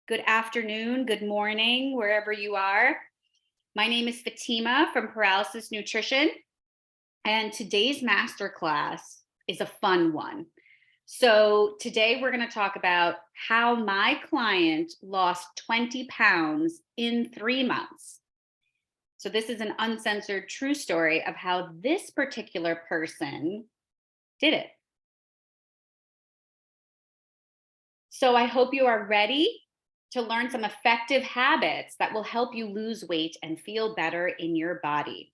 Good afternoon, good morning, wherever you are. My name is Fatima from Paralysis Nutrition, and today's masterclass is a fun one. So, today we're going to talk about how my client lost 20 pounds in 3 months. So, this is an uncensored true story of how this particular person did it. So, I hope you are ready to learn some effective habits that will help you lose weight and feel better in your body.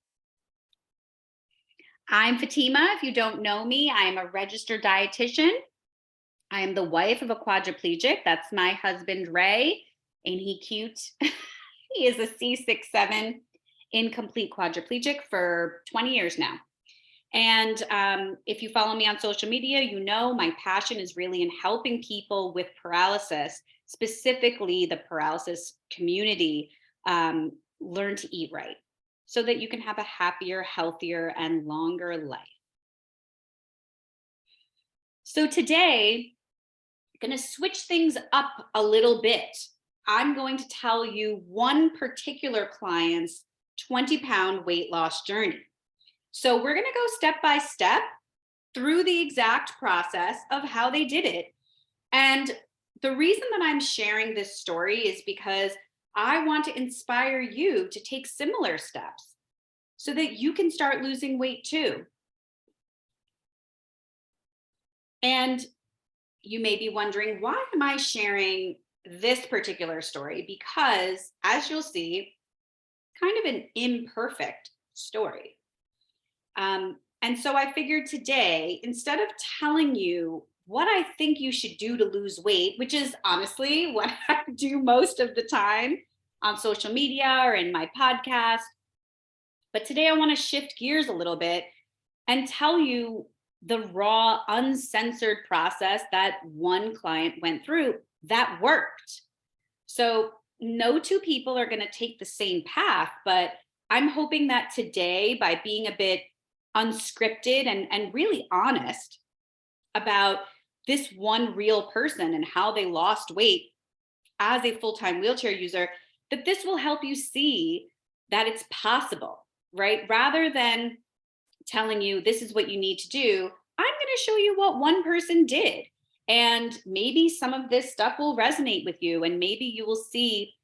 I'm Fatima. If you don't know me, I am a registered dietitian. I am the wife of a quadriplegic. That's my husband, Ray. Ain't he cute? He is a C6-7 incomplete quadriplegic for 20 years now. And if you follow me on social media, you know my passion is really in helping people with paralysis, specifically the paralysis community, learn to eat right so that you can have a happier, healthier, and longer life. So today, I'm going to switch things up a little bit. I'm going to tell you one particular client's 20-pound weight loss journey. So we're going to go step by step through the exact process of how they did it. And the reason that I'm sharing this story is because I want to inspire you to take similar steps so that you can start losing weight too. And you may be wondering, why am I sharing this particular story? Because as you'll see, kind of an imperfect story. And so I figured today, instead of telling you what I think you should do to lose weight, which is honestly what I do most of the time on social media or in my podcast, but today I want to shift gears a little bit and tell you the raw, uncensored process that one client went through that worked. So, no two people are going to take the same path, but I'm hoping that today, by being a bit unscripted and really honest about this one real person and how they lost weight as a full-time wheelchair user, that this will help you see that it's possible, right? Rather than telling you this is what you need to do, I'm going to show you what one person did. And maybe some of this stuff will resonate with you, and maybe you will see,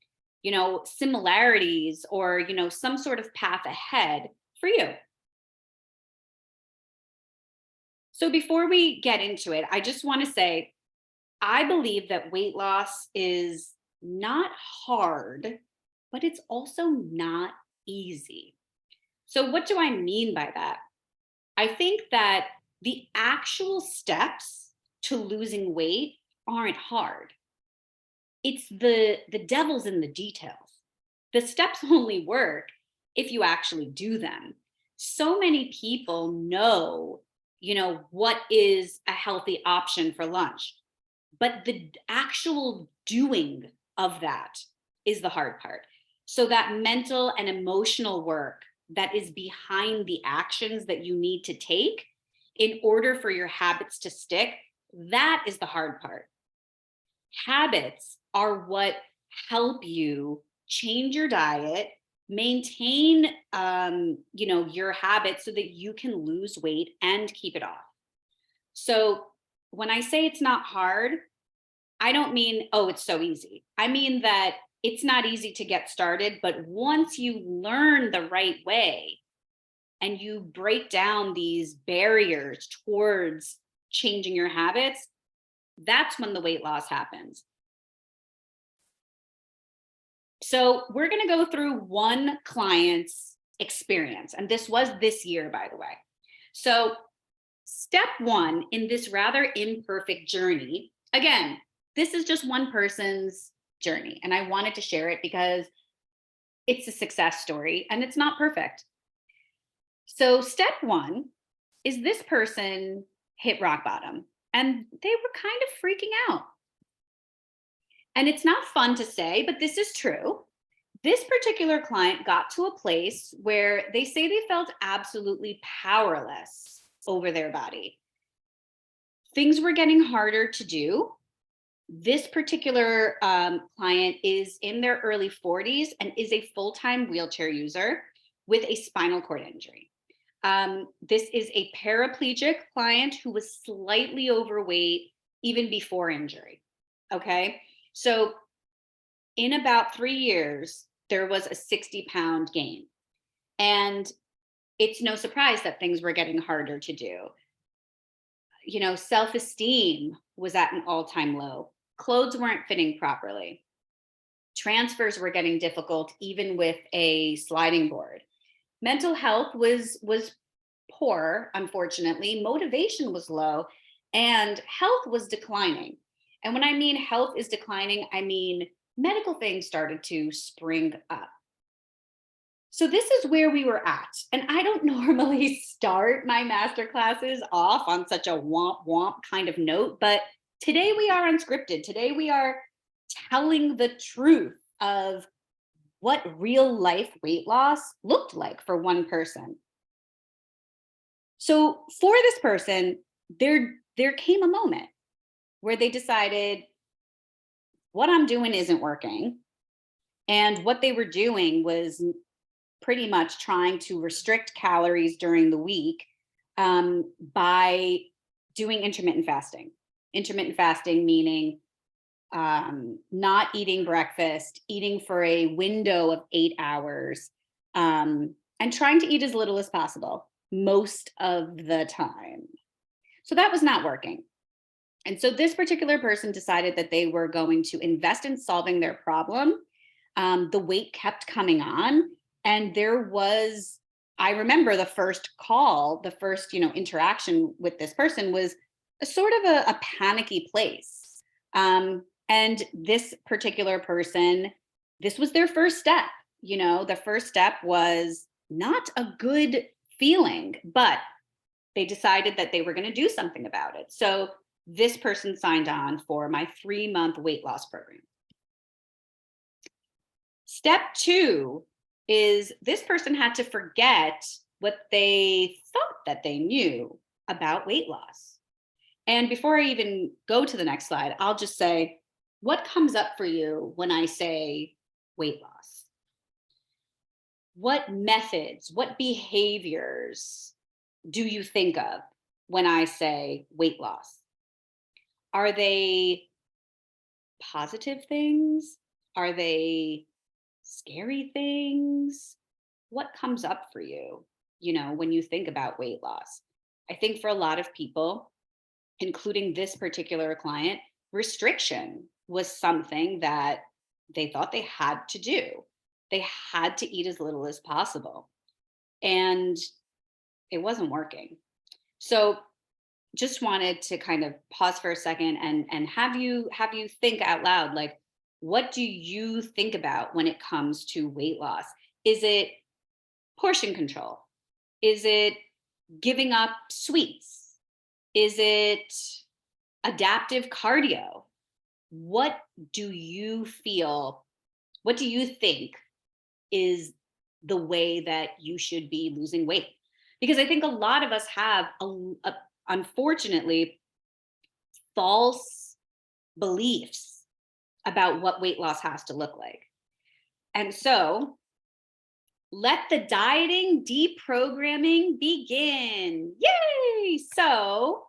similarities or, some sort of path ahead for you. So before we get into it, I just want to say, I believe that weight loss is not hard, but it's also not easy. So what do I mean by that? I think that the actual steps to losing weight aren't hard. It's the devil's in the details. The steps only work if you actually do them. So many people know, what is a healthy option for lunch, but the actual doing of that is the hard part. So that mental and emotional work that is behind the actions that you need to take in order for your habits to stick, that is the hard part. Habits are what help you change your diet, maintain your habits so that you can lose weight and keep it off. So when I say it's not hard, I don't mean, oh, it's so easy. I mean that it's not easy to get started, but once you learn the right way and you break down these barriers towards changing your habits, that's when the weight loss happens. So we're going to go through one client's experience, and this was this year, by the way. So step one in this rather imperfect journey, again, this is just one person's journey, and I wanted to share it because it's a success story and it's not perfect. So step one is this person hit rock bottom and they were kind of freaking out. And it's not fun to say, but this is true. This particular client got to a place where they say they felt absolutely powerless over their body. Things were getting harder to do. This particular client is in their early 40s and is a full-time wheelchair user with a spinal cord injury. This is a paraplegic client who was slightly overweight even before injury. Okay. So, in about 3 years, there was a 60-pound gain. And it's no surprise that things were getting harder to do. Self esteem was at an all time low. Clothes weren't fitting properly. Transfers were getting difficult, even with a sliding board. Mental health was poor, unfortunately. Motivation was low, and health was declining. And when I mean health is declining, I mean medical things started to spring up. So this is where we were at. And I don't normally start my master classes off on such a womp womp kind of note, but today we are unscripted. Today we are telling the truth of what real life weight loss looked like for one person. So for this person, there came a moment where they decided what I'm doing isn't working. And what they were doing was pretty much trying to restrict calories during the week by doing intermittent fasting. Intermittent fasting meaning not eating breakfast, eating for a window of 8 hours, and trying to eat as little as possible most of the time. So that was not working. And so this particular person decided that they were going to invest in solving their problem. The weight kept coming on, and I remember the first call, the first, interaction with this person was a sort of a panicky place. And this particular person, this was their first step. The first step was not a good feeling, but they decided that they were going to do something about it. So this person signed on for my 3-month weight loss program. Step 2 is this person had to forget what they thought that they knew about weight loss. And before I even go to the next slide, I'll just say, what comes up for you when I say weight loss? What methods, what behaviors do you think of when I say weight loss? Are they positive things? Are they scary things? What comes up for you, when you think about weight loss? I think for a lot of people, including this particular client, restriction was something that they thought they had to do. They had to eat as little as possible. And it wasn't working. So just wanted to kind of pause for a second and have you think out loud, like, what do you think about when it comes to weight loss? Is it portion control? Is it giving up sweets? Is it adaptive cardio? What do you feel? What do you think is the way that you should be losing weight? Because I think a lot of us have, unfortunately, false beliefs about what weight loss has to look like. And so let the dieting deprogramming begin. Yay! So,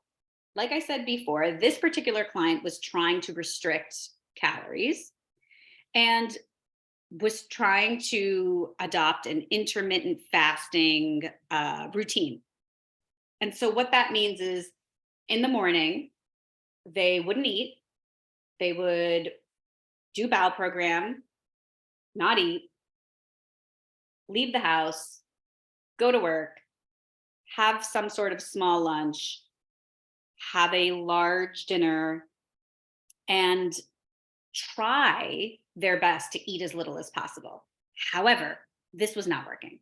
like I said before, this particular client was trying to restrict calories and was trying to adopt an intermittent fasting routine. And so, what that means is in the morning, they wouldn't eat, they would do bowel program, not eat, leave the house, go to work, have some sort of small lunch, have a large dinner, and try their best to eat as little as possible. However, this was not working.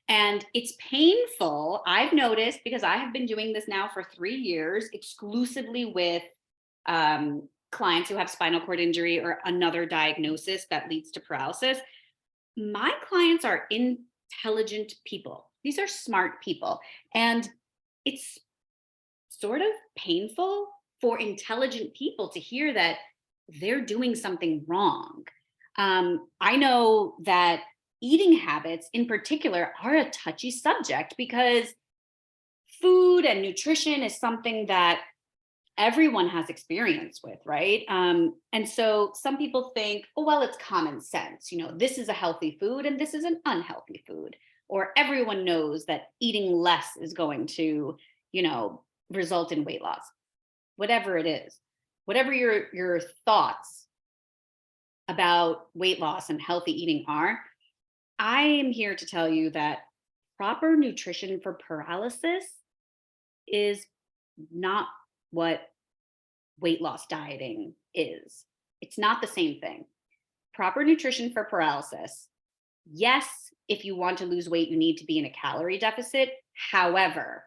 And it's painful, I've noticed, because I have been doing this now for 3 years exclusively with clients who have spinal cord injury or another diagnosis that leads to paralysis. My clients are intelligent people. These are smart people. And it's sort of painful for intelligent people to hear that they're doing something wrong. I know that eating habits in particular are a touchy subject because food and nutrition is something that everyone has experience with, right? And so some people think, oh, well, it's common sense. This is a healthy food and this is an unhealthy food. Or everyone knows that eating less is going to, you know, result in weight loss. Whatever it is, whatever your thoughts about weight loss and healthy eating are, I am here to tell you that proper nutrition for paralysis is not what weight loss dieting is. It's not the same thing. Proper nutrition for paralysis. Yes, if you want to lose weight, you need to be in a calorie deficit. However,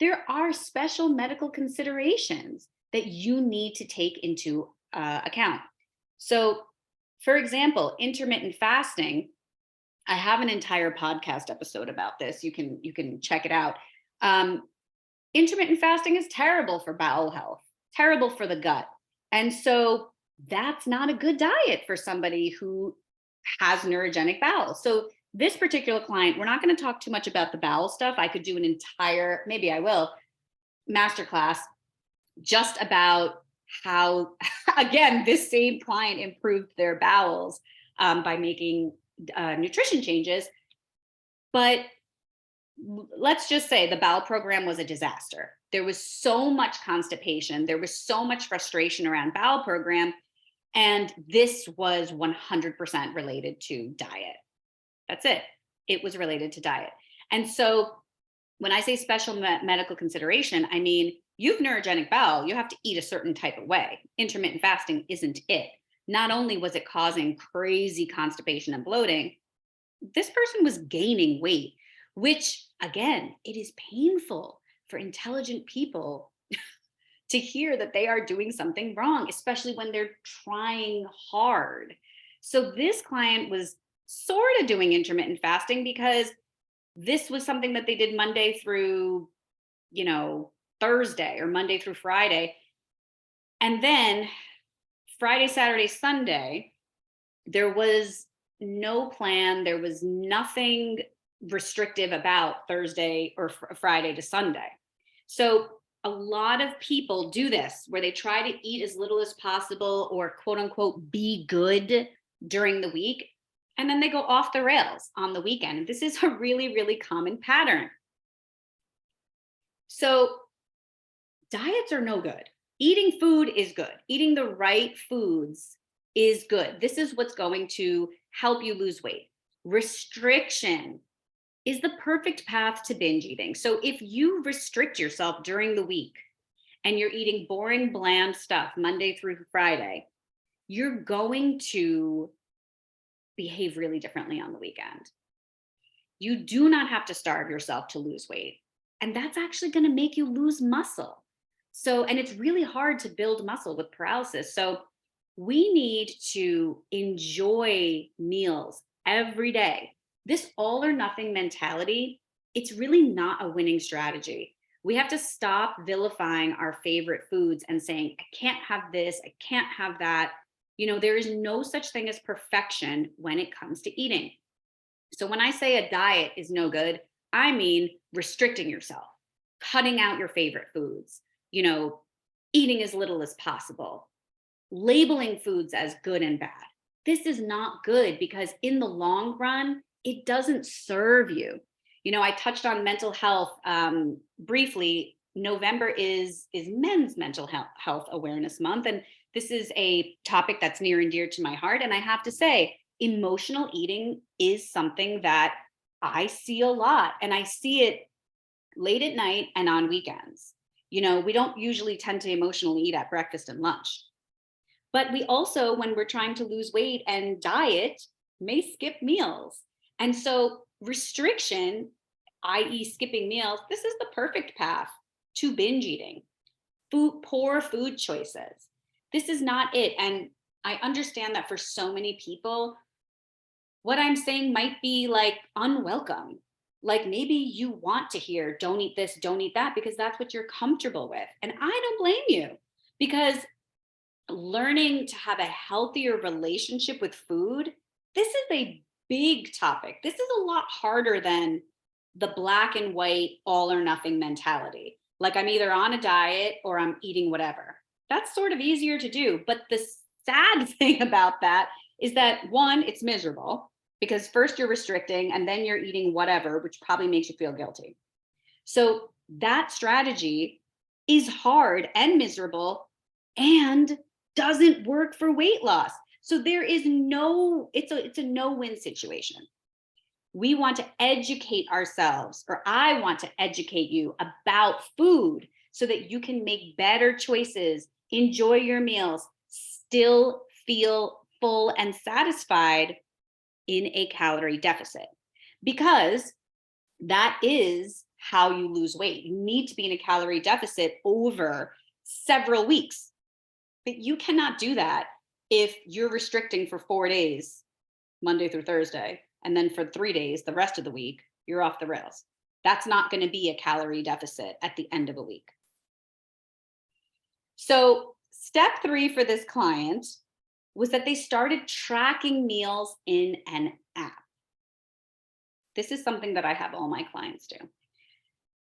there are special medical considerations that you need to take into account. So, for example, intermittent fasting. I have an entire podcast episode about this. You can check it out. Um, Intermittent fasting is terrible for bowel health, terrible for the gut. And so that's not a good diet for somebody who has neurogenic bowels. So this particular client, we're not going to talk too much about the bowel stuff. I could do an entire, maybe I will, masterclass just about how, again, this same client improved their bowels by making nutrition changes. But let's just say the bowel program was a disaster. There was so much constipation. There was so much frustration around bowel program. And this was 100% related to diet. That's it. It was related to diet. And so when I say special medical consideration, I mean, you've neurogenic bowel, you have to eat a certain type of way. Intermittent fasting isn't it. Not only was it causing crazy constipation and bloating, this person was gaining weight, which again, it is painful for intelligent people to hear that they are doing something wrong, especially when they're trying hard. So this client was sort of doing intermittent fasting because this was something that they did Monday through, Thursday or Monday through Friday. And then Friday, Saturday, Sunday, there was no plan. There was nothing restrictive about Thursday or Friday to Sunday. So a lot of people do this where they try to eat as little as possible or quote unquote be good during the week. And then they go off the rails on the weekend. And this is a really, really common pattern. So diets are no good. Eating food is good. Eating the right foods is good. This is what's going to help you lose weight. Restriction is the perfect path to binge eating. So if you restrict yourself during the week and you're eating boring, bland stuff Monday through Friday, you're going to behave really differently on the weekend. You do not have to starve yourself to lose weight. And that's actually going to make you lose muscle. So, and it's really hard to build muscle with paralysis. So we need to enjoy meals every day. This all or nothing mentality, it's really not a winning strategy. We have to stop vilifying our favorite foods and saying, I can't have this, I can't have that. There is no such thing as perfection when it comes to eating. So when I say a diet is no good, I mean restricting yourself, cutting out your favorite foods, eating as little as possible, labeling foods as good and bad. This is not good because in the long run, it doesn't serve you. I touched on mental health briefly. November is Men's Mental Health Awareness Month. And this is a topic that's near and dear to my heart. And I have to say, emotional eating is something that I see a lot. And I see it late at night and on weekends. We don't usually tend to emotionally eat at breakfast and lunch. But we also, when we're trying to lose weight and diet, may skip meals. And so restriction, i.e. skipping meals, this is the perfect path to binge eating. Poor food choices. This is not it. And I understand that for so many people, what I'm saying might be like unwelcome. Like maybe you want to hear, don't eat this, don't eat that, because that's what you're comfortable with. And I don't blame you because learning to have a healthier relationship with food, this is a big topic. This is a lot harder than the black and white all or nothing mentality. Like I'm either on a diet or I'm eating whatever. That's sort of easier to do. But the sad thing about that is that one, it's miserable because first you're restricting and then you're eating whatever, which probably makes you feel guilty. So that strategy is hard and miserable and doesn't work for weight loss. So there is no, it's a no-win situation. We want to educate ourselves, or I want to educate you about food so that you can make better choices, enjoy your meals, still feel full and satisfied in a calorie deficit. Because that is how you lose weight. You need to be in a calorie deficit over several weeks. But you cannot do that if you're restricting for 4 days, Monday through Thursday, and then for 3 days, the rest of the week, you're off the rails. That's not going to be a calorie deficit at the end of a week. So, step 3 for this client was that they started tracking meals in an app. This is something that I have all my clients do.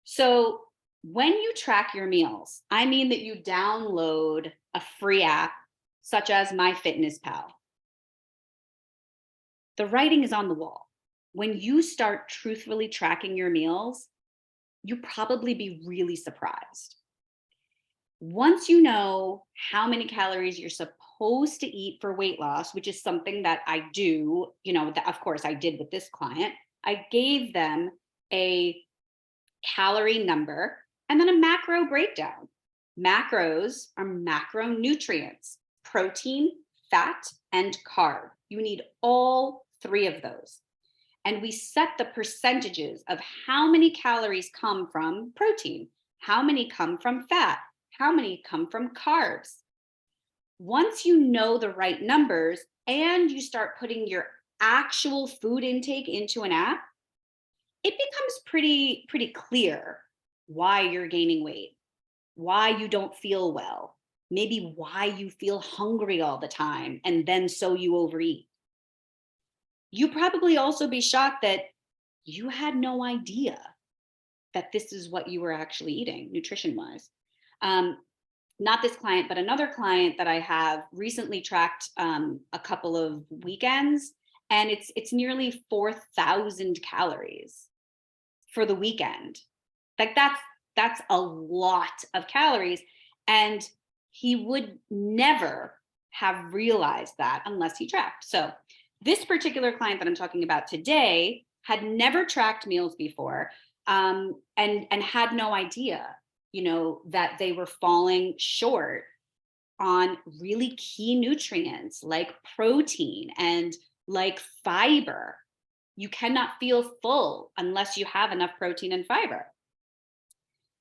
So, when you track your meals, I mean that you download a free app such as MyFitnessPal. The writing is on the wall. When you start truthfully tracking your meals, you probably be really surprised. Once you know how many calories you're supposed to eat for weight loss, which is something that I do, that of course I did with this client, I gave them a calorie number and then a macro breakdown. Macros are macronutrients: protein, fat, and carb. You need all 3 of those. And we set the percentages of how many calories come from protein, how many come from fat, how many come from carbs. Once you know the right numbers and you start putting your actual food intake into an app, it becomes pretty clear why you're gaining weight, why you don't feel well, maybe why you feel hungry all the time and then so you overeat. You probably also be shocked that you had no idea that this is what you were actually eating nutrition wise. Not this client, but another client that I have recently tracked a couple of weekends, and it's nearly 4,000 calories for the weekend. Like that's a lot of calories, and he would never have realized that unless he tracked. So this particular client that I'm talking about today had never tracked meals before, and had no idea, that they were falling short on really key nutrients like protein and like fiber. You cannot feel full unless you have enough protein and fiber.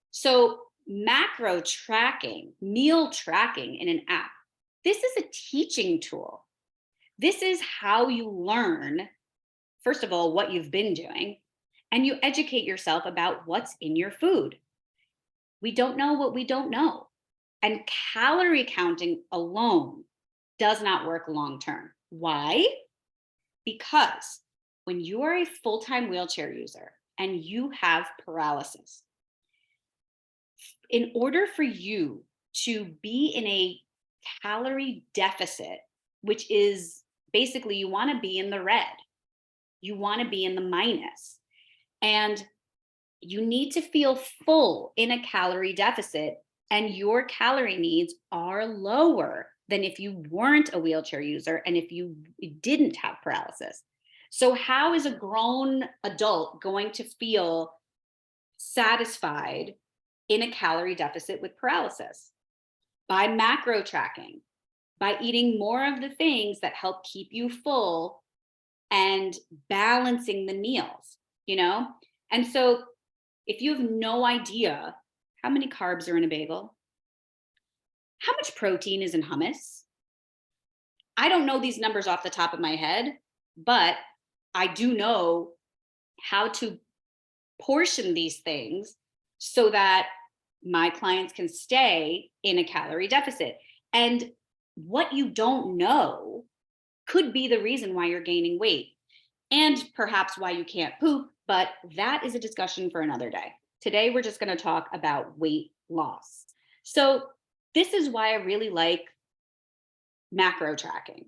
So macro tracking, meal tracking in an app, this is a teaching tool. This is how you learn, first of all, what you've been doing, and you educate yourself about what's in your food. We don't know what we don't know. And calorie counting alone does not work long term. Why? Because when you are a full-time wheelchair user and you have paralysis, in order for you to be in a calorie deficit, which is basically you want to be in the red, you want to be in the minus, and you need to feel full in a calorie deficit, and your calorie needs are lower than if you weren't a wheelchair user and if you didn't have paralysis. So how is a grown adult going to feel satisfied in a calorie deficit with paralysis? By macro tracking, by eating more of the things that help keep you full and balancing the meals, And so if you have no idea how many carbs are in a bagel, how much protein is in hummus, I don't know these numbers off the top of my head, but I do know how to portion these things so that my clients can stay in a calorie deficit. And what you don't know could be the reason why you're gaining weight and perhaps why you can't poop, but that is a discussion for another day. Today, we're just going to talk about weight loss. So, this is why I really like macro tracking.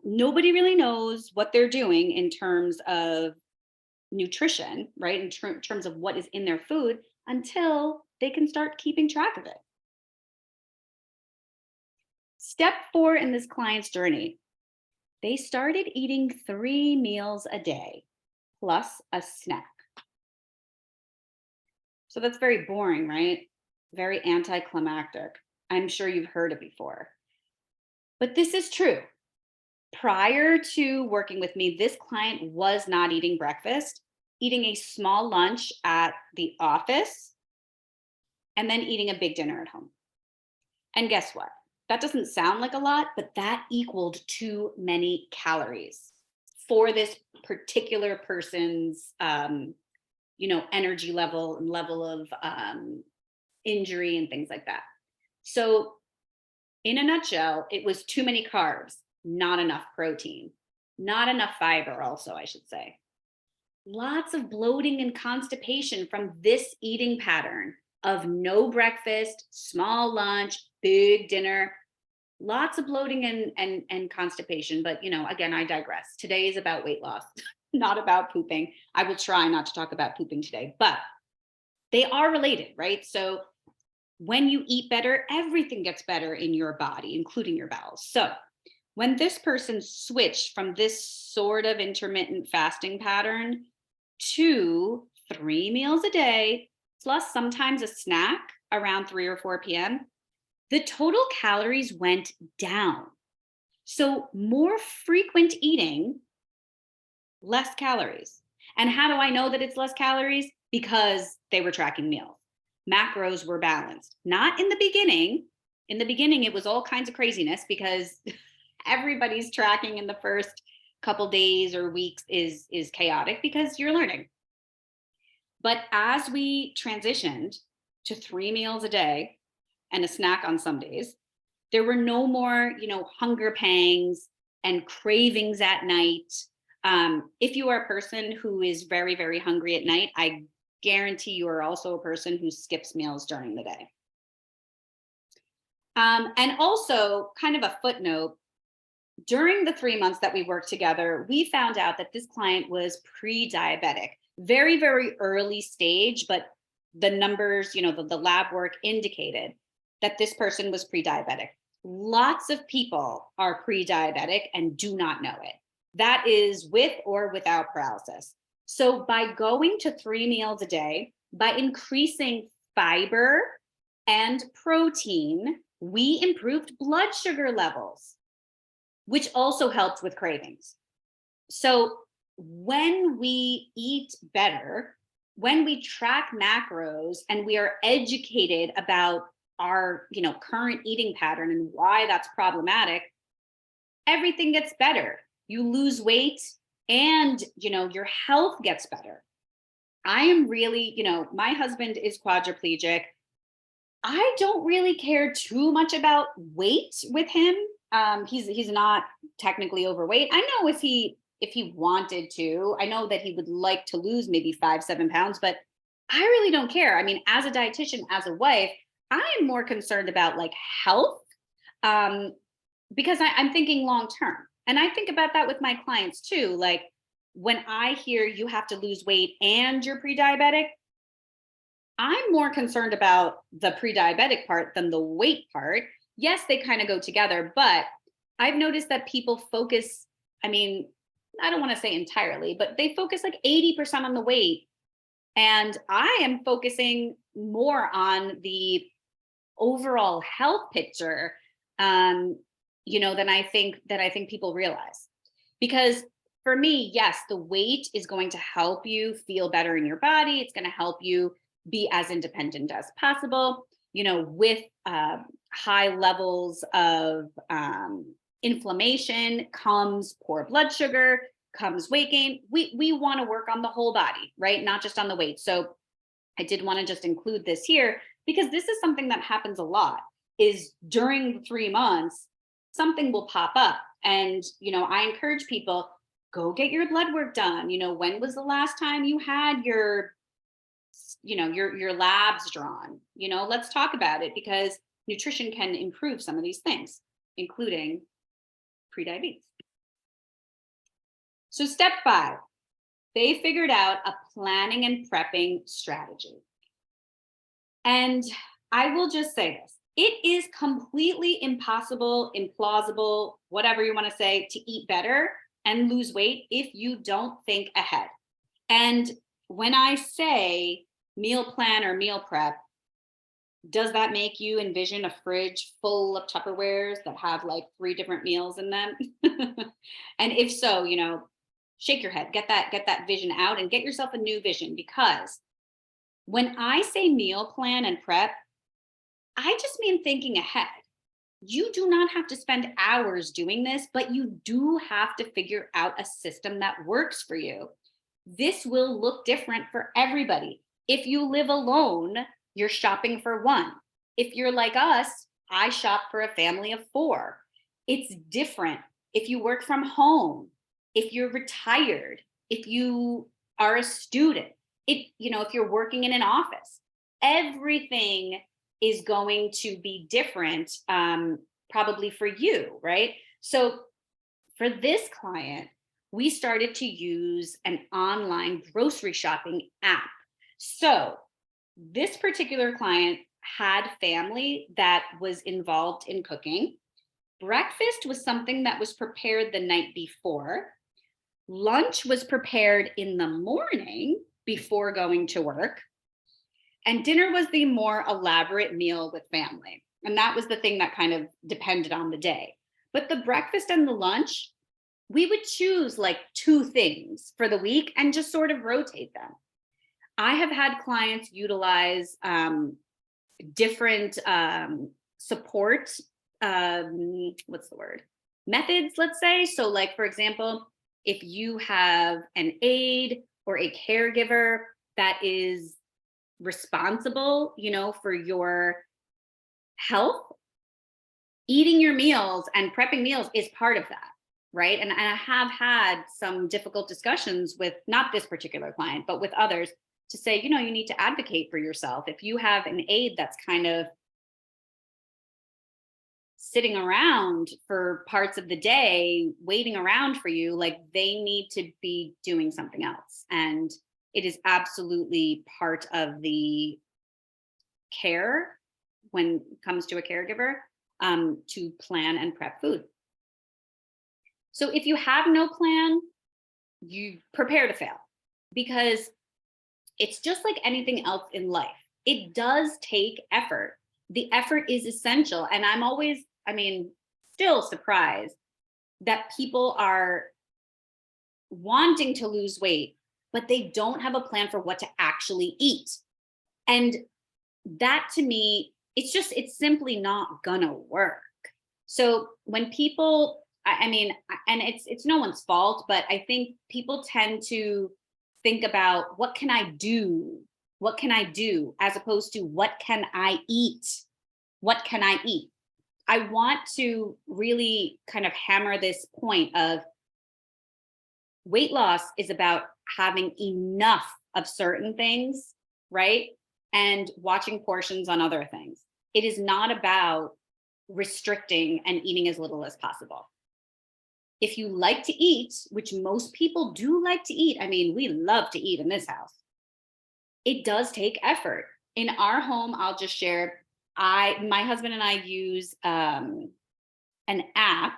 Nobody really knows what they're doing in terms of nutrition, right? In terms of what is in their food until they can start keeping track of it. Step 4 in this client's journey, they started eating 3 meals a day plus a snack. So that's very boring, right? Very anticlimactic. I'm sure you've heard it before. But this is true. Prior to working with me, this client was not eating breakfast, eating a small lunch at the office, and then eating a big dinner at home. And guess what? That doesn't sound like a lot, but that equaled too many calories for this particular person's, energy level and level of injury and things like that. So, in a nutshell, it was too many carbs, not enough protein, not enough fiber, also, I should say. Lots of bloating and constipation from this eating pattern of no breakfast, small lunch, big dinner. Lots of bloating and constipation. But, again, I digress. Today is about weight loss, not about pooping. I will try not to talk about pooping today, but they are related, right? So when you eat better, everything gets better in your body, including your bowels. So when this person switched from this sort of intermittent fasting pattern to 3 meals a day, plus sometimes a snack around 3 or 4 p.m., the total calories went down. So more frequent eating, less calories. And how do I know that it's less calories? Because they were tracking meals. Macros were balanced. Not in the beginning. In the beginning, it was all kinds of craziness because everybody's tracking in the first couple days or weeks is chaotic because you're learning. But as we transitioned to 3 meals a day and a snack on some days, there were no more, hunger pangs and cravings at night. If you are a person who is very, very hungry at night, I guarantee you are also a person who skips meals during the day. And also, kind of a footnote, during the 3 months that we worked together, we found out that this client was pre-diabetic, very, very early stage, but the numbers, the lab work indicated that this person was pre-diabetic. Lots of people are pre-diabetic and do not know it. That is with or without paralysis. So by going to 3 meals a day, by increasing fiber and protein, we improved blood sugar levels, which also helped with cravings. So when we eat better, when we track macros and we are educated about our, current eating pattern and why that's problematic, everything gets better. You lose weight and, your health gets better. I am really, my husband is quadriplegic. I don't really care too much about weight with him. He's not technically overweight. I know if he wanted to, I know that he would like to lose maybe 5-7 pounds, but I really don't care. I mean, as a dietitian, as a wife, I am more concerned about like health, because I'm thinking long term. And I think about that with my clients too. Like when I hear you have to lose weight and you're pre-diabetic, I'm more concerned about the pre-diabetic part than the weight part. Yes, they kind of go together, but I've noticed that people focus, I mean, I don't want to say entirely, but they focus like 80% on the weight. And I am focusing more on the overall health picture, than I think people realize. Because for me, yes, the weight is going to help you feel better in your body. It's going to help you be as independent as possible. With high levels of inflammation comes poor blood sugar, comes weight gain. We want to work on the whole body, right? Not just on the weight. So I did want to just include this here because this is something that happens a lot is during the 3 months, something will pop up. And, I encourage people, go get your blood work done. When was the last time you had your labs drawn? Let's talk about it, because nutrition can improve some of these things, including prediabetes. So step 5, they figured out a planning and prepping strategy. And I will just say this, it is completely impossible, implausible, whatever you want to say, to eat better and lose weight if you don't think ahead. And when I say meal plan or meal prep, does that make you envision a fridge full of Tupperwares that have like 3 different meals in them? And if so, shake your head, get that vision out and get yourself a new vision. Because when I say meal plan and prep, I just mean thinking ahead. You do not have to spend hours doing this, but you do have to figure out a system that works for you. This will look different for everybody. If you live alone, you're shopping for one. If you're like us, I shop for a family of 4. It's different. If you work from home, if you're retired, if you are a student, if you're working in an office, everything is going to be different, probably for you, right? So for this client, we started to use an online grocery shopping app. So this particular client had family that was involved in cooking. Breakfast was something that was prepared the night before. Lunch was prepared in the morning before going to work. And dinner was the more elaborate meal with family. And that was the thing that kind of depended on the day. But the breakfast and the lunch, we would choose like 2 things for the week and just sort of rotate them. I have had clients utilize different support, methods, let's say. So like, for example, if you have an aide or a caregiver that is responsible, for your health, eating your meals and prepping meals is part of that, right? And I have had some difficult discussions with not this particular client, but with others to say, you need to advocate for yourself. If you have an aide that's kind of sitting around for parts of the day, waiting around for you, like they need to be doing something else. And it is absolutely part of the care when it comes to a caregiver, to plan and prep food. So if you have no plan, you prepare to fail, because it's just like anything else in life. It does take effort. The effort is essential. And I'm always, still surprised that people are wanting to lose weight, but they don't have a plan for what to actually eat. And that to me, it's simply not gonna work. So when people, and it's no one's fault, but I think people tend to think about what can I do? What can I do? As opposed to what can I eat? What can I eat? I want to really kind of hammer this point of weight loss is about having enough of certain things, right? And watching portions on other things. It is not about restricting and eating as little as possible. If you like to eat, which most people do like to eat, we love to eat in this house. It does take effort. In our home, I'll just share, my husband and I use an app,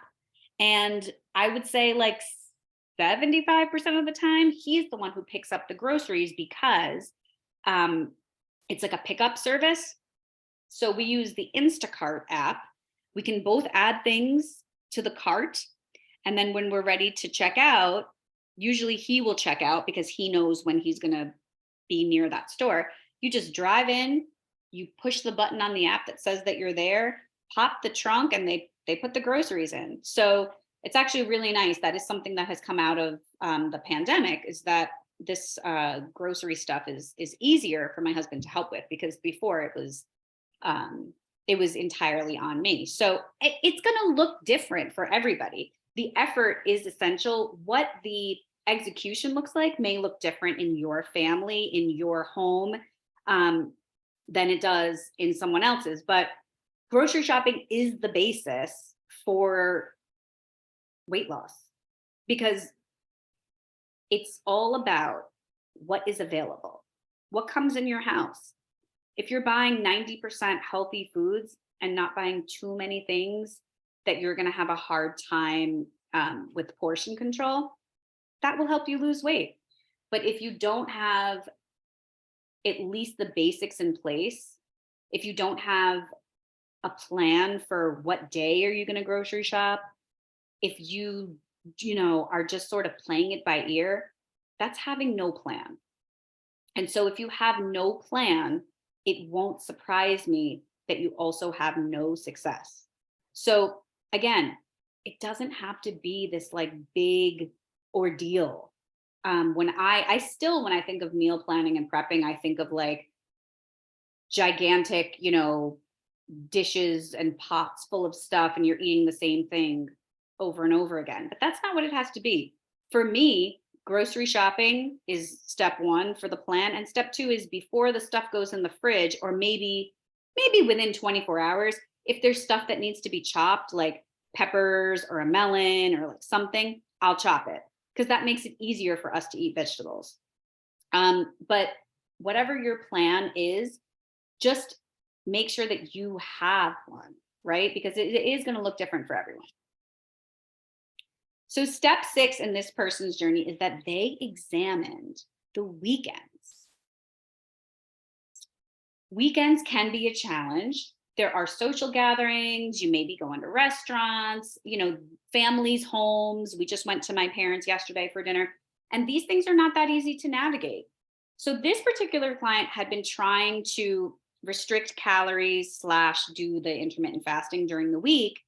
and I would say like 75% of the time, he's the one who picks up the groceries, because it's like a pickup service. So we use the Instacart app. We can both add things to the cart. And then when we're ready to check out, usually he will check out because he knows when he's going to be near that store. You just drive in, you push the button on the app that says that you're there, pop the trunk, and they put the groceries in. So it's actually really nice. That is something that has come out of the pandemic, is that this grocery stuff is easier for my husband to help with, because before it was it was entirely on me. So it's going to look different for everybody. The effort is essential. What the execution looks like may look different in your family, in your home, um, than it does in someone else's. But grocery shopping is the basis for weight loss because it's all about what is available, what comes in your house. If you're buying 90% healthy foods and not buying too many things that you're going to have a hard time with portion control, that will help you lose weight. But if you don't have at least the basics in place, if you don't have a plan for what day are you going to grocery shop, if you are just sort of playing it by ear, that's having no plan. And so if you have no plan, it won't surprise me that you also have no success. So again, it doesn't have to be this like big ordeal. When I think of meal planning and prepping, I think of like gigantic, dishes and pots full of stuff, and you're eating the same thing over and over again. But that's not what it has to be. For me, grocery shopping is step one for the plan. And step two is before the stuff goes in the fridge, or maybe within 24 hours, if there's stuff that needs to be chopped, like peppers or a melon or like something, I'll chop it because that makes it easier for us to eat vegetables. But whatever your plan is, just make sure that you have one, right? Because it is going to look different for everyone. So step 6 in this person's journey is that they examined the weekends. Weekends can be a challenge. There are social gatherings. You may be going to restaurants, families' homes. We just went to my parents yesterday for dinner. And these things are not that easy to navigate. So this particular client had been trying to restrict calories / do the intermittent fasting during the week.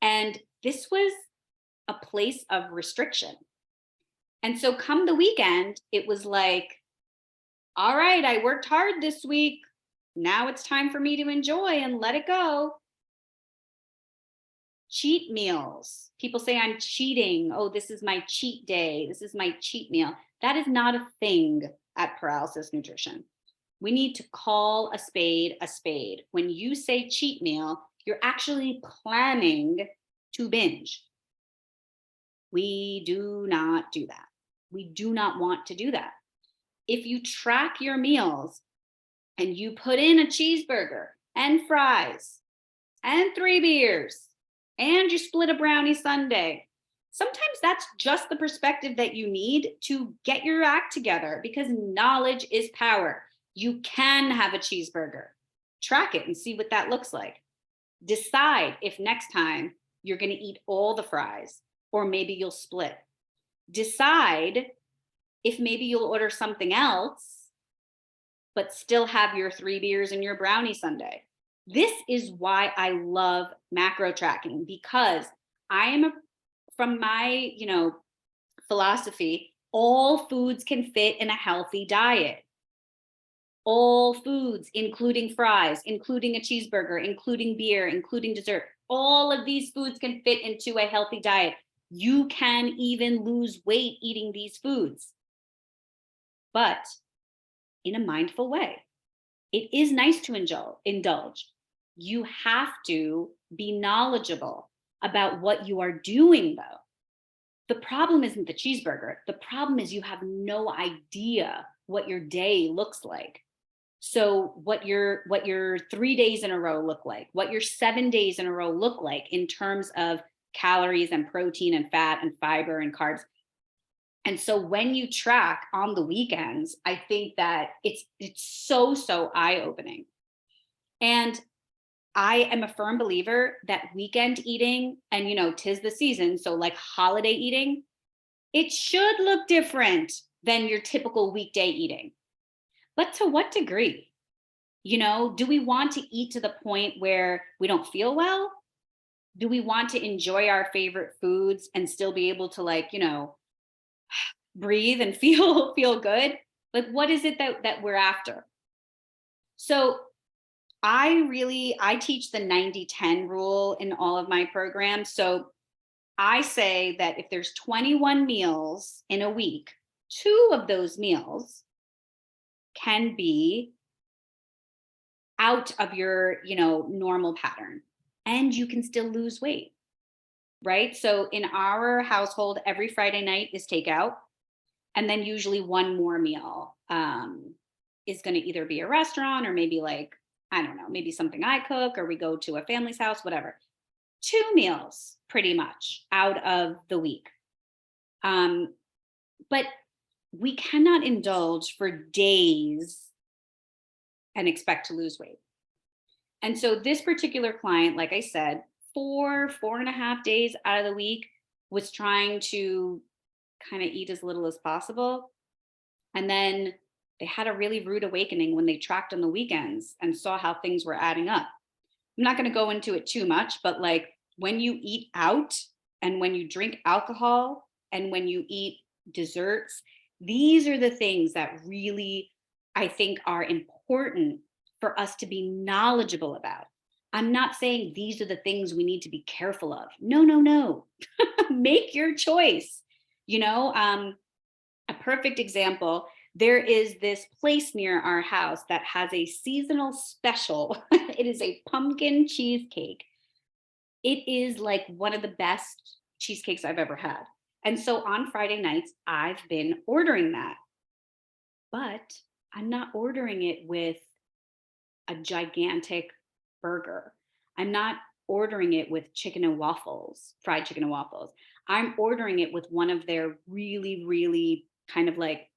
And this was a place of restriction. And so come the weekend, it was like, all right, I worked hard this week. Now it's time for me to enjoy and let it go. Cheat meals. People say I'm cheating. Oh, this is my cheat day. This is my cheat meal. That is not a thing at Paralysis Nutrition. We need to call a spade a spade. When you say cheat meal, you're actually planning to binge. We do not do that. We do not want to do that. If you track your meals and you put in a cheeseburger and fries and 3 beers and you split a brownie sundae, sometimes that's just the perspective that you need to get your act together, because knowledge is power. You can have a cheeseburger. Track it and see what that looks like. Decide if next time you're going to eat all the fries, or maybe you'll split. Decide if maybe you'll order something else, but still have your 3 beers and your brownie sundae. This is why I love macro tracking, because from my, philosophy, all foods can fit in a healthy diet. All foods, including fries, including a cheeseburger, including beer, including dessert. All of these foods can fit into a healthy diet. You can even lose weight eating these foods, but in a mindful way. It is nice to indulge. You have to be knowledgeable about what you are doing, though. The problem isn't the cheeseburger. The problem is you have no idea what your day looks like. So what your 3 days in a row look like, what your 7 days in a row look like in terms of calories and protein and fat and fiber and carbs. And so when you track on the weekends, I think that it's so eye-opening. And I am a firm believer that weekend eating, and 'tis the season, so like holiday eating, it should look different than your typical weekday eating. But to what degree? Do we want to eat to the point where we don't feel well? Do we want to enjoy our favorite foods and still be able to breathe and feel good? Like, what is it that we're after? So I teach the 90-10 rule in all of my programs. So I say that if there's 21 meals in a week, two of those meals can be out of your, normal pattern, and you can still lose weight, right? So in our household, every Friday night is takeout, and then usually one more meal is going to either be a restaurant or maybe like, I don't know, maybe something I cook or we go to a family's house, whatever. Two meals pretty much out of the week. Um, but we cannot indulge for days and expect to lose weight. And so this particular client, like I said, 4.5 days out of the week was trying to kind of eat as little as possible. And then they had a really rude awakening when they tracked on the weekends and saw how things were adding up. I'm not going to go into it too much, but like when you eat out and when you drink alcohol and when you eat desserts, these are the things that really, I think, are important for us to be knowledgeable about. I'm not saying these are the things we need to be careful of. No, no, no. Make your choice. A perfect example, there is this place near our house that has a seasonal special. It is a pumpkin cheesecake. It is like one of the best cheesecakes I've ever had. And so on Friday nights, I've been ordering that, but I'm not ordering it with a gigantic burger. I'm not ordering it with chicken and waffles, fried chicken and waffles. I'm ordering it with one of their really, really kind of like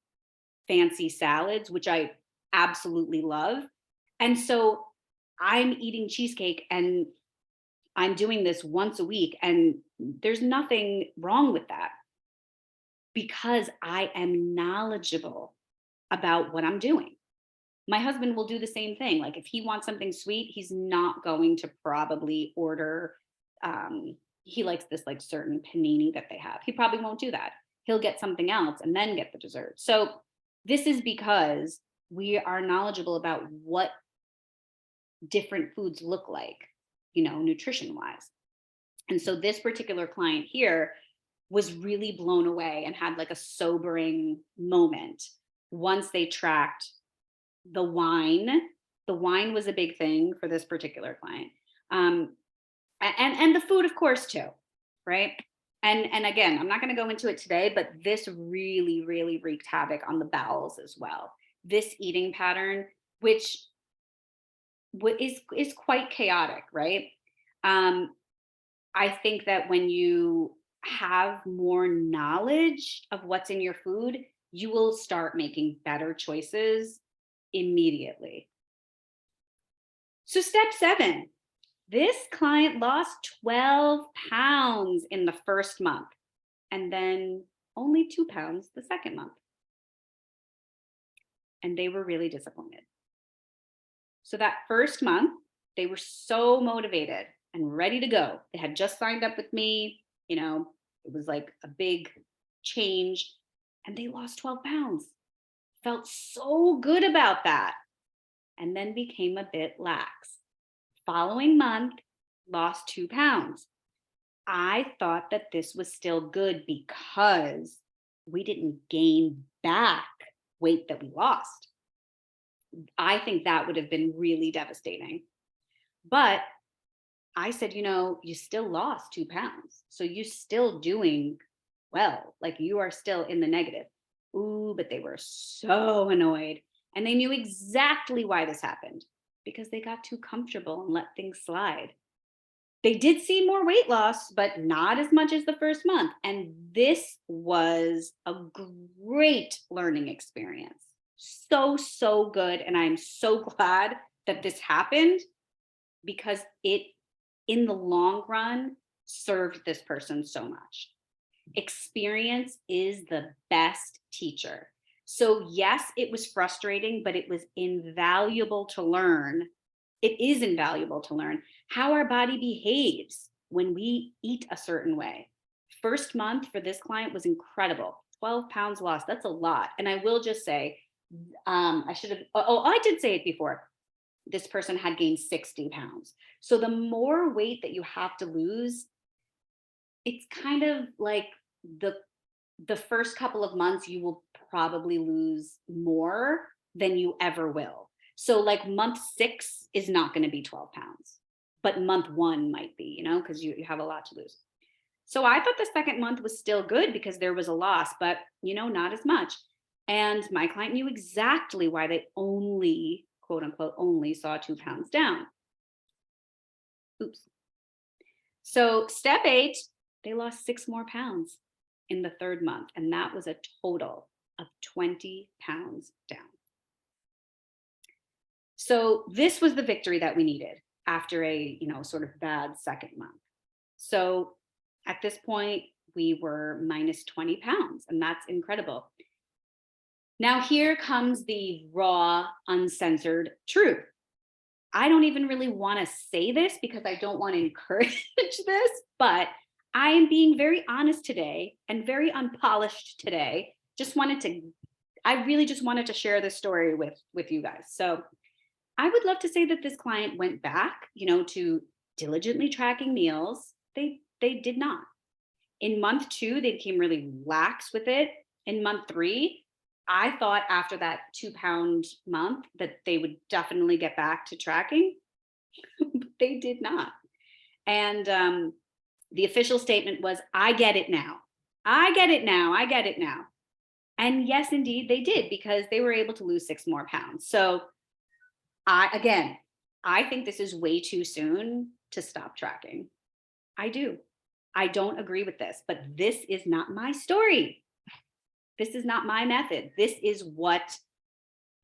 fancy salads, which I absolutely love. And so I'm eating cheesecake and I'm doing this once a week. And there's nothing wrong with that because I am knowledgeable about what I'm doing. My husband will do the same thing. Like if he wants something sweet, he's not going to probably order. He likes this like certain panini that they have. He probably won't do that. He'll get something else and then get the dessert. So this is because we are knowledgeable about what different foods look like, nutrition wise. And so this particular client here was really blown away and had like a sobering moment once they tracked the wine. The wine was a big thing for this particular client. And the food, of course, too, right? And again, I'm not going to go into it today, but this really, really wreaked havoc on the bowels as well. This eating pattern, which is quite chaotic, right? Um, I think that when you have more knowledge of what's in your food, you will start making better choices immediately. So, step 7, this client lost 12 pounds in the first month and then only 2 pounds the second month. And they were really disappointed. So, that first month, they were so motivated and ready to go. They had just signed up with me. It was like a big change, and they lost 12 pounds. Felt so good about that. And then became a bit lax. Following month, lost 2 pounds. I thought that this was still good because we didn't gain back weight that we lost. I think that would have been really devastating. But I said, you still lost 2 pounds. So you're still doing well. Like you are still in the negative. Ooh, but they were so annoyed. And they knew exactly why this happened because they got too comfortable and let things slide. They did see more weight loss, but not as much as the first month. And this was a great learning experience. So, so good. And I'm so glad that this happened because it, in the long run, served this person so much. Experience is the best teacher. So, yes, it was frustrating, but it was invaluable to learn. It is invaluable to learn how our body behaves when we eat a certain way. First month for this client was incredible. 12 pounds lost. That's a lot. And I will just say, I should have, I did say it before. this person had gained 60 pounds. So the more weight that you have to lose, it's kind of like the the first couple of months you will probably lose more than you ever will. So like month 6 is not going to be 12 pounds, but month 1 might be, because you have a lot to lose. So I thought the second month was still good because there was a loss, but not as much. And my client knew exactly why they only, quote unquote, only saw 2 pounds down. Oops. So step 8, they lost 6 more pounds in the third month. And that was a total of 20 pounds down. So this was the victory that we needed after a, sort of bad second month. So at this point, we were minus 20 pounds, and that's incredible. Now, here comes the raw, uncensored truth. I don't even really want to say this because I don't want to encourage this, but I am being very honest today and very unpolished today. I really just wanted to share this story with you guys. So I would love to say that this client went back, to diligently tracking meals. They did not. In month 2, they became really lax with it. In month 3, I thought after that 2-pound month that they would definitely get back to tracking, but they did not. And the official statement was, I get it now. I get it now. I get it now. And yes, indeed, they did, because they were able to lose 6 more pounds. So I think this is way too soon to stop tracking. I do. I don't agree with this, but this is not my story. This is not my method. This is what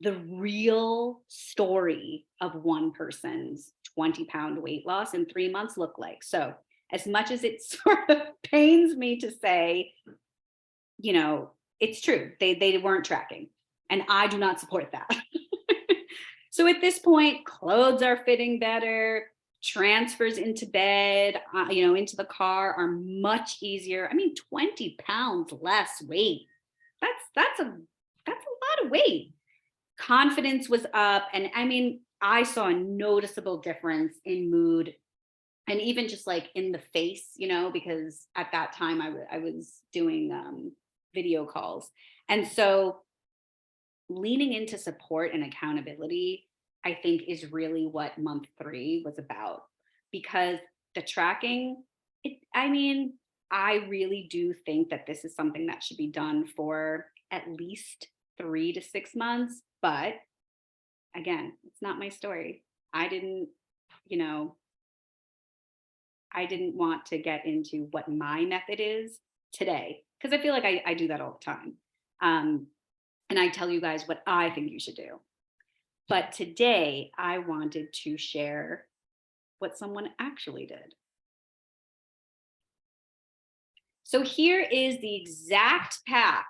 the real story of one person's 20-pound weight loss in 3 months look like. So as much as it sort of pains me to say, it's true. They weren't tracking, and I do not support that. So at this point, clothes are fitting better. Transfers into bed, into the car are much easier. I mean, 20 pounds less weight. That's a lot of weight. Confidence was up. And I mean, I saw a noticeable difference in mood, and even just like in the face, because at that time I was doing video calls. And so leaning into support and accountability, I think, is really what month 3 was about, because the tracking, I really do think that this is something that should be done for at least 3 to 6 months. But again, it's not my story. I didn't want to get into what my method is today, because I feel like I do that all the time. And I tell you guys what I think you should do. But today I wanted to share what someone actually did. So here is the exact path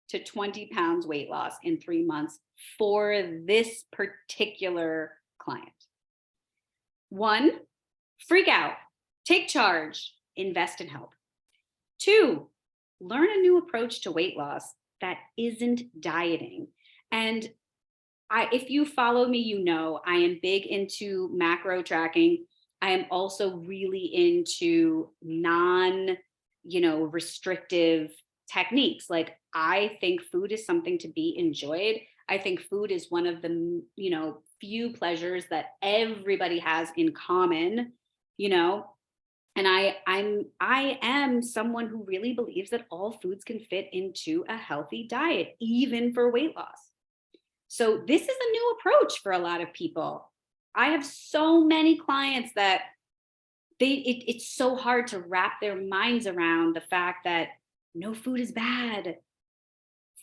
to 20 pounds weight loss in 3 months for this particular client. 1, freak out, take charge, invest in help. 2, learn a new approach to weight loss that isn't dieting. And if you follow me, I am big into macro tracking. I am also really into restrictive techniques. Like, I think food is something to be enjoyed. I think food is one of the, few pleasures that everybody has in common, and I am someone who really believes that all foods can fit into a healthy diet, even for weight loss. So this is a new approach for a lot of people. I have so many clients that it's so hard to wrap their minds around the fact that no food is bad.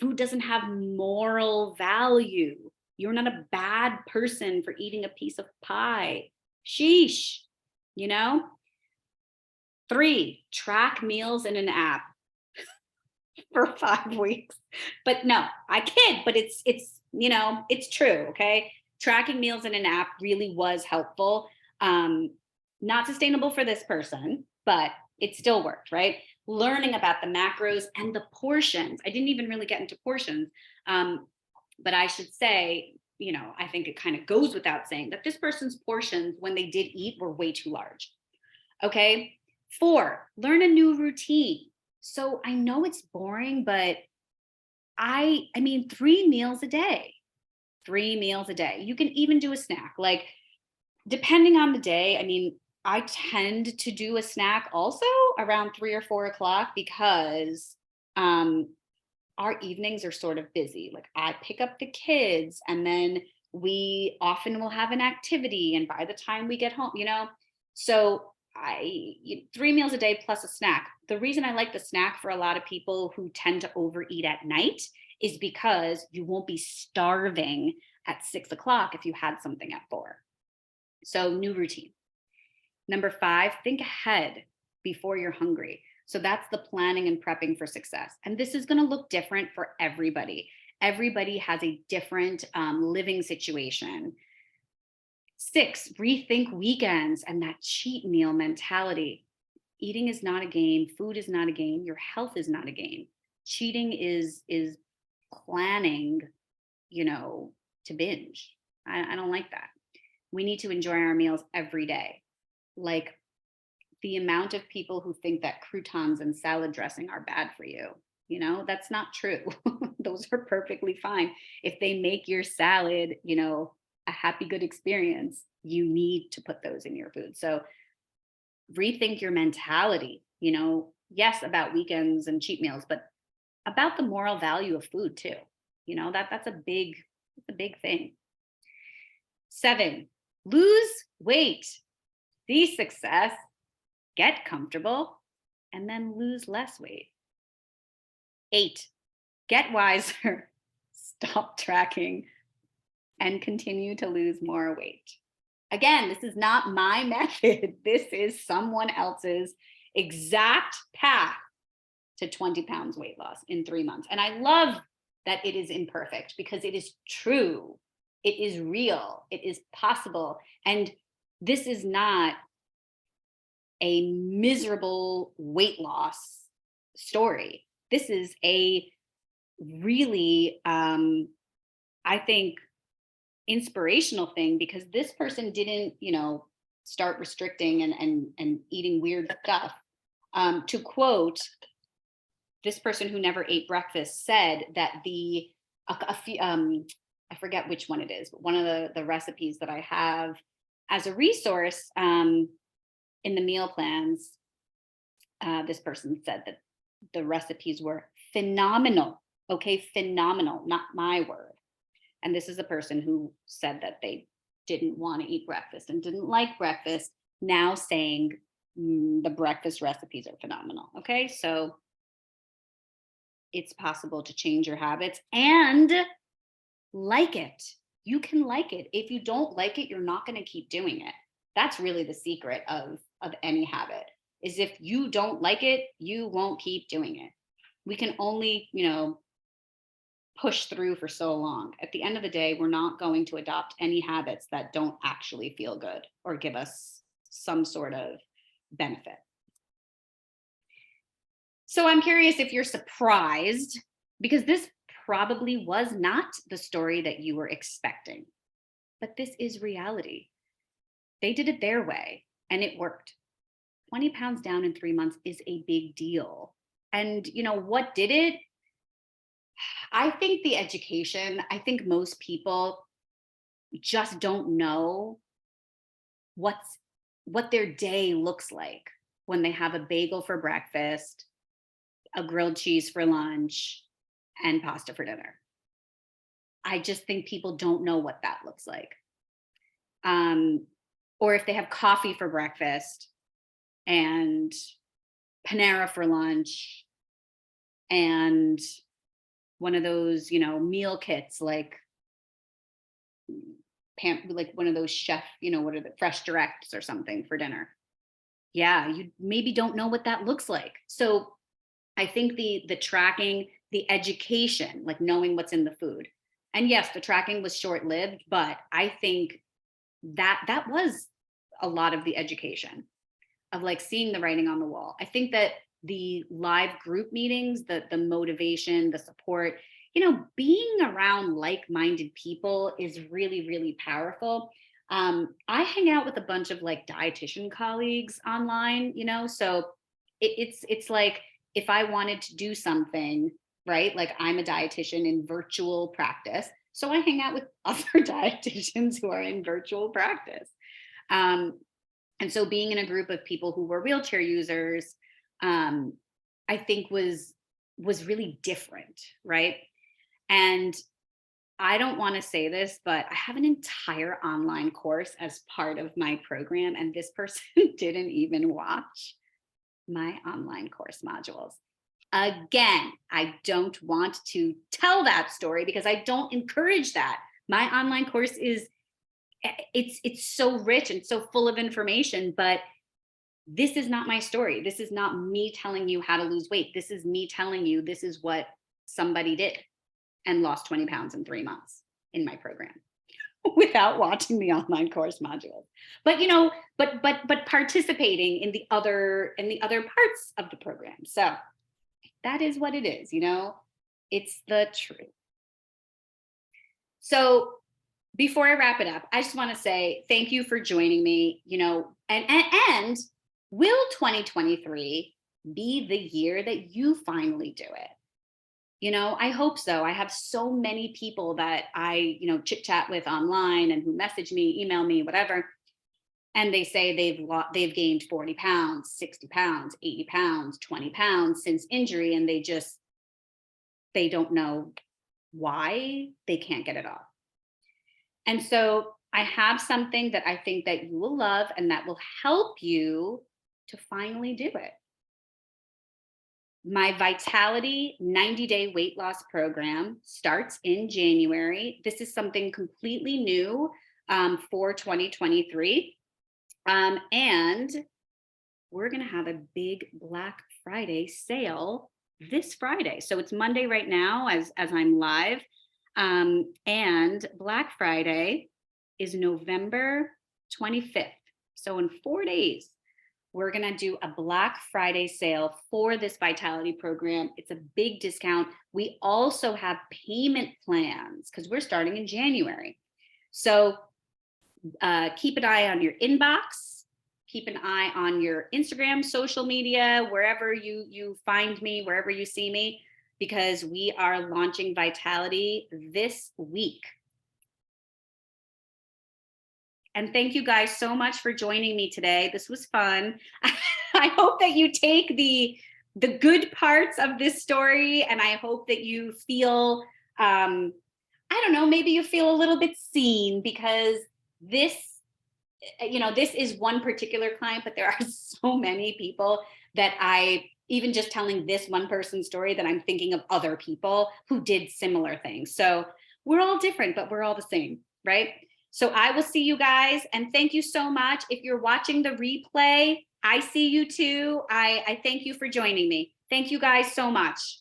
Food doesn't have moral value. You're not a bad person for eating a piece of pie. Sheesh, 3, track meals in an app for 5 weeks. But no, I kid, but it's true. Okay. Tracking meals in an app really was helpful. Not sustainable for this person, but it still worked, right? Learning about the macros and the portions. I didn't even really get into portions. But I should say, I think it kind of goes without saying that this person's portions when they did eat were way too large. Okay. 4, learn a new routine. So I know it's boring, but I mean, 3 meals a day, 3 meals a day. You can even do a snack. Like, depending on the day, I mean, I tend to do a snack also around 3 or 4 o'clock because um, our evenings are sort of busy. Like, I pick up the kids and then we often will have an activity. And by the time we get home, so 3 meals a day plus a snack. The reason I like the snack for a lot of people who tend to overeat at night is because you won't be starving at 6 o'clock if you had something at 4. So, new routine. Number 5, think ahead before you're hungry. So that's the planning and prepping for success. And this is going to look different for everybody. Everybody has a different living situation. 6, rethink weekends and that cheat meal mentality. Eating is not a game. Food is not a game. Your health is not a game. Cheating is planning, to binge. I don't like that. We need to enjoy our meals every day. Like, the amount of people who think that croutons and salad dressing are bad for you, that's not true. Those are perfectly fine. If they make your salad, a happy, good experience, you need to put those in your food. So rethink your mentality, yes, about weekends and cheat meals, but about the moral value of food too. That's a big thing. 7, lose weight. See success, get comfortable, and then lose less weight. 8, get wiser, stop tracking, and continue to lose more weight. Again, this is not my method. This is someone else's exact path to 20 pounds weight loss in 3 months. And I love that it is imperfect because it is true. It is real. It is possible. And this is not a miserable weight loss story. This is a really, I think, inspirational thing because this person didn't, start restricting and eating weird stuff. To quote, this person who never ate breakfast said that a few, I forget which one it is, but one of the recipes that I have as a resource in the meal plans, this person said that the recipes were phenomenal. Okay, phenomenal, not my word. And this is a person who said that they didn't want to eat breakfast and didn't like breakfast, now saying the breakfast recipes are phenomenal. Okay, so it's possible to change your habits and like it. You can like it. If you don't like it, you're not going to keep doing it. That's really the secret of any habit, is if you don't like it, you won't keep doing it. We can only, push through for so long. At the end of the day, we're not going to adopt any habits that don't actually feel good or give us some sort of benefit. So I'm curious if you're surprised, because this probably was not the story that you were expecting, but this is reality. They did it their way and it worked. 20 pounds down in 3 months is a big deal. And what did it? I think the education. I think most people just don't know what their day looks like when they have a bagel for breakfast, a grilled cheese for lunch, and pasta for dinner. I just think people don't know what that looks like. Or if they have coffee for breakfast and Panera for lunch and one of those, meal kits like one of those chef, what are the Fresh Directs or something for dinner. Yeah, you maybe don't know what that looks like. So I think the tracking, the education, like knowing what's in the food. And yes, the tracking was short-lived, but I think that was a lot of the education of like seeing the writing on the wall. I think that the live group meetings, the motivation, the support being around like-minded people is really, really powerful. I hang out with a bunch of like dietitian colleagues online, so it's like if I wanted to do something, right? Like I'm a dietitian in virtual practice. So I hang out with other dietitians who are in virtual practice. Um, and so being in a group of people who were wheelchair users, um, I think was really different, right? And I don't want to say this, but I have an entire online course as part of my program, and this person didn't even watch my online course modules. Again, I don't want to tell that story because I don't encourage that. My online course is it's so rich and so full of information, but this is not my story. This is not me telling you how to lose weight. This is me telling you this is what somebody did and lost 20 pounds in 3 months in my program without watching the online course module. But but participating in the other parts of the program. So that is what it is, it's the truth. So before I wrap it up, I just want to say thank you for joining me, and will 2023 be the year that you finally do it? I hope so. I have so many people that I, chit chat with online and who message me, email me, whatever. And they say they've gained 40 pounds, 60 pounds, 80 pounds, 20 pounds since injury. And they don't know why they can't get it off. And so I have something that I think that you will love and that will help you to finally do it. My Vitality 90-day weight loss program starts in January. This is something completely new for 2023. And we're going to have a big Black Friday sale this Friday. So it's Monday right now as I'm live. And Black Friday is November 25th. So in 4 days, we're going to do a Black Friday sale for this Vitality program. It's a big discount. We also have payment plans because we're starting in January. So keep an eye on your inbox. Keep an eye on your Instagram, social media, wherever you find me, wherever you see me, because we are launching Vitality this week. And thank you guys so much for joining me today. This was fun. I hope that you take the good parts of this story, and I hope that you feel, I don't know, maybe you feel a little bit seen, because this is one particular client, but there are so many people that even just telling this one person's story, that I'm thinking of other people who did similar things. So we're all different, but we're all the same, right? So I will see you guys, and thank you so much. If you're watching the replay, I see you too. I thank you for joining me. Thank you guys so much.